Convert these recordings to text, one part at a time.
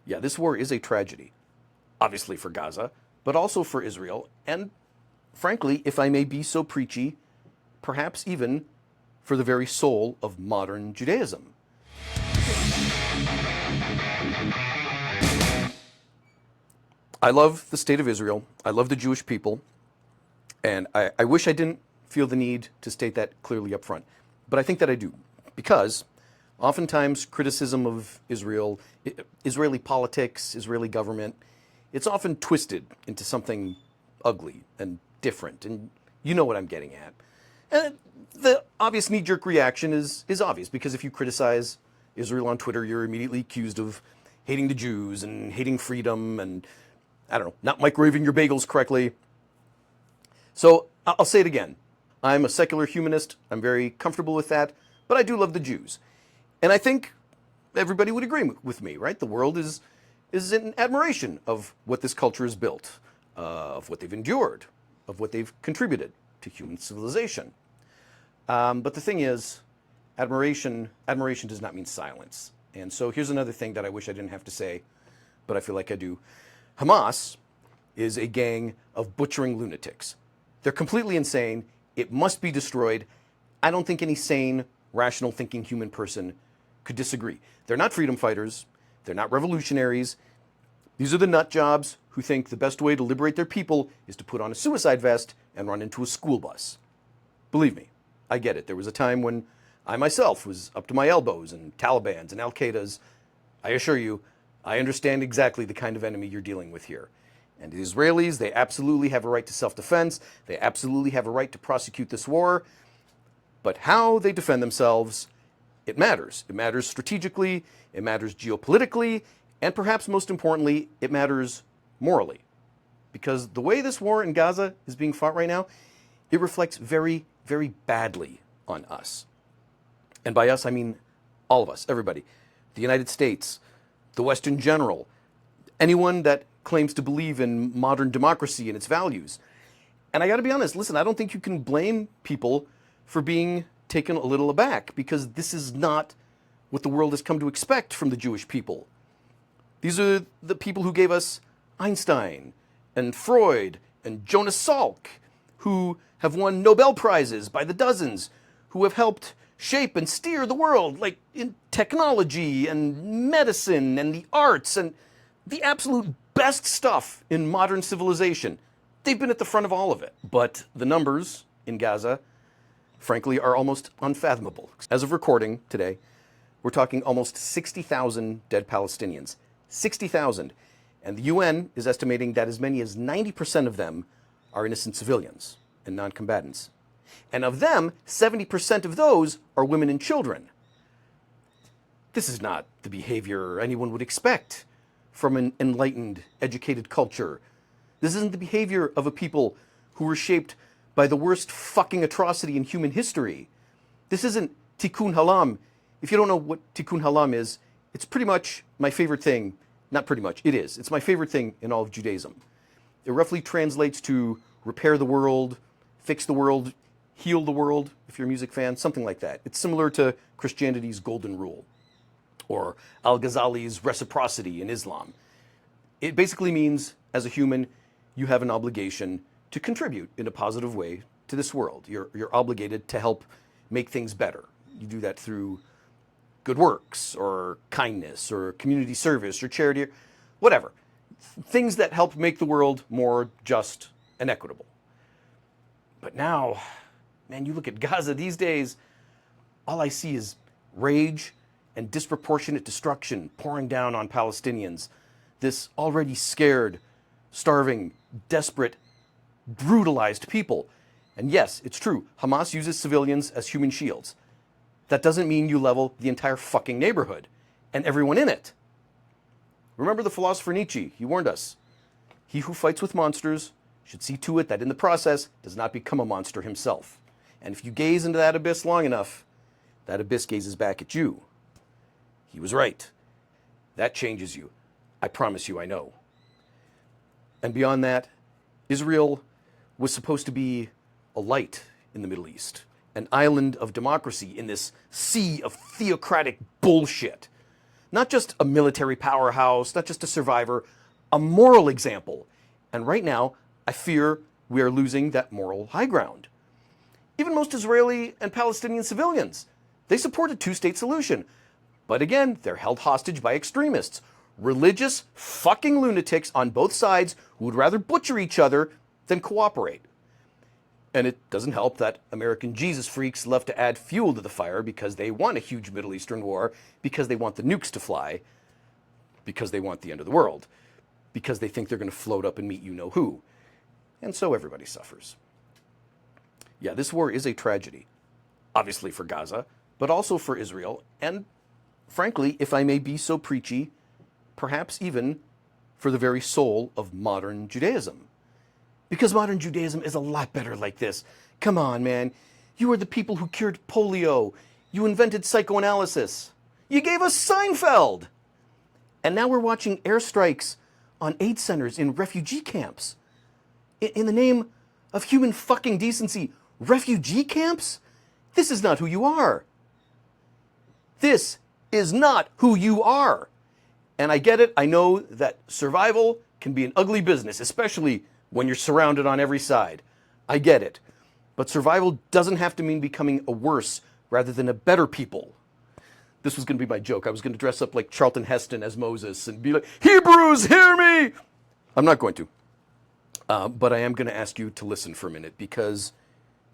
Yeah, this war is a tragedy, obviously for Gaza, but also for Israel, and frankly, if I may be so preachy, perhaps even for the very soul of modern Judaism. I love the state of Israel. I love the Jewish people. And I wish I didn't feel the need to state that clearly up front. But I think that I do. Because oftentimes criticism of Israel, Israeli politics, Israeli government, it's often twisted into something ugly and different. And you know what I'm getting at. And the obvious knee-jerk reaction is obvious. Because if you criticize Israel on Twitter, you're immediately accused of hating the Jews and hating freedom and, I don't know, not microwaving your bagels correctly. So I'll say it again. I'm a secular humanist. I'm very comfortable with that. But I do love the Jews. And I think everybody would agree with me, right? The world is in admiration of what this culture has built, of what they've endured, of what they've contributed to human civilization. But the thing is, admiration does not mean silence. And so here's another thing that I wish I didn't have to say, but I feel like I do. Hamas is a gang of butchering lunatics. They're completely insane. It must be destroyed. I don't think any sane, rational thinking human person could disagree. They're not freedom fighters. They're not revolutionaries. These are the nut jobs who think the best way to liberate their people is to put on a suicide vest and run into a school bus. Believe me, I get it. There was a time when I myself was up to my elbows in Taliban's and Al-Qaeda's. I assure you, I understand exactly the kind of enemy you're dealing with here. And the Israelis, they absolutely have a right to self-defense. They absolutely have a right to prosecute this war. But how they defend themselves, it matters. It matters strategically, it matters geopolitically, and perhaps most importantly, it matters morally. Because the way this war in Gaza is being fought right now, it reflects very, very badly on us. And by us, I mean all of us, everybody. The United States, the West in general, anyone that claims to believe in modern democracy and its values. And I got to be honest, listen, I don't think you can blame people for being taken a little aback, because this is not what the world has come to expect from the Jewish people. These are the people who gave us Einstein and Freud and Jonas Salk, who have won Nobel Prizes by the dozens, who have helped shape and steer the world, like in technology and medicine and the arts and the absolute best stuff in modern civilization. They've been at the front of all of it. But the numbers in Gaza, frankly, are almost unfathomable. As of recording today, we're talking almost 60,000 dead Palestinians. 60,000. And the UN is estimating that as many as 90% of them are innocent civilians and non-combatants. And of them, 70% of those are women and children. This is not the behavior anyone would expect from an enlightened, educated culture. This isn't the behavior of a people who were shaped by the worst fucking atrocity in human history. This isn't tikkun halam. If you don't know what tikkun halam is, it's pretty much my favorite thing. Not pretty much, it is. It's my favorite thing in all of Judaism. It roughly translates to repair the world, fix the world, heal the world, if you're a music fan, something like that. It's similar to Christianity's golden rule, or Al-Ghazali's reciprocity in Islam. It basically means, as a human, you have an obligation to contribute in a positive way to this world. You're obligated to help make things better. You do that through good works, or kindness, or community service, or charity, or whatever. Things that help make the world more just and equitable. But now, man, you look at Gaza these days, all I see is rage and disproportionate destruction pouring down on Palestinians. This already scared, starving, desperate, brutalized people. And yes, it's true, Hamas uses civilians as human shields. That doesn't mean you level the entire fucking neighborhood and everyone in it. Remember the philosopher Nietzsche, he warned us. He who fights with monsters should see to it that in the process does not become a monster himself. And if you gaze into that abyss long enough, that abyss gazes back at you. He was right. That changes you. I promise you, I know. And beyond that, Israel was supposed to be a light in the Middle East, an island of democracy in this sea of theocratic bullshit. Not just a military powerhouse, not just a survivor, a moral example. And right now, I fear we are losing that moral high ground. Even most Israeli and Palestinian civilians, they support a two-state solution. But again, they're held hostage by extremists, religious fucking lunatics on both sides who would rather butcher each other than cooperate. And it doesn't help that American Jesus freaks love to add fuel to the fire because they want a huge Middle Eastern war, because they want the nukes to fly, because they want the end of the world, because they think they're going to float up and meet you-know-who. And so everybody suffers. Yeah, this war is a tragedy, obviously for Gaza, but also for Israel, and frankly, if I may be so preachy, perhaps even for the very soul of modern Judaism. Because modern Judaism is a lot better like this. Come on, man. You are the people who cured polio. You invented psychoanalysis. You gave us Seinfeld. And now we're watching airstrikes on aid centers in refugee camps. In the name of human fucking decency, refugee camps? This is not who you are. This is not who you are. And I get it. I know that survival can be an ugly business, especially when you're surrounded on every side. I get it. But survival doesn't have to mean becoming a worse rather than a better people. This was going to be my joke. I was going to dress up like Charlton Heston as Moses and be like, Hebrews, hear me! I'm not going to. But I am going to ask you to listen for a minute, because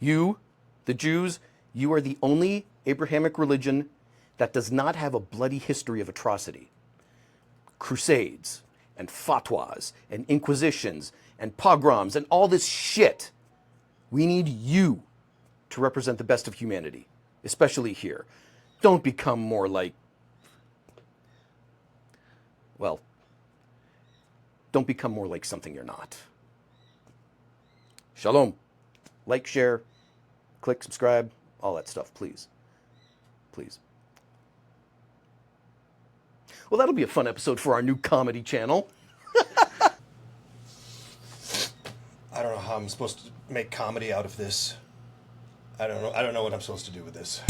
you, the Jews, you are the only Abrahamic religion that does not have a bloody history of atrocity. Crusades, and fatwas, and inquisitions, and pogroms, and all this shit. We need you to represent the best of humanity, especially here. Don't become more like, well, don't become more like something you're not. Shalom. Like, share, click, subscribe, all that stuff, please. Please. Well, that'll be a fun episode for our new comedy channel. I don't know how I'm supposed to make comedy out of this. I don't know what I'm supposed to do with this.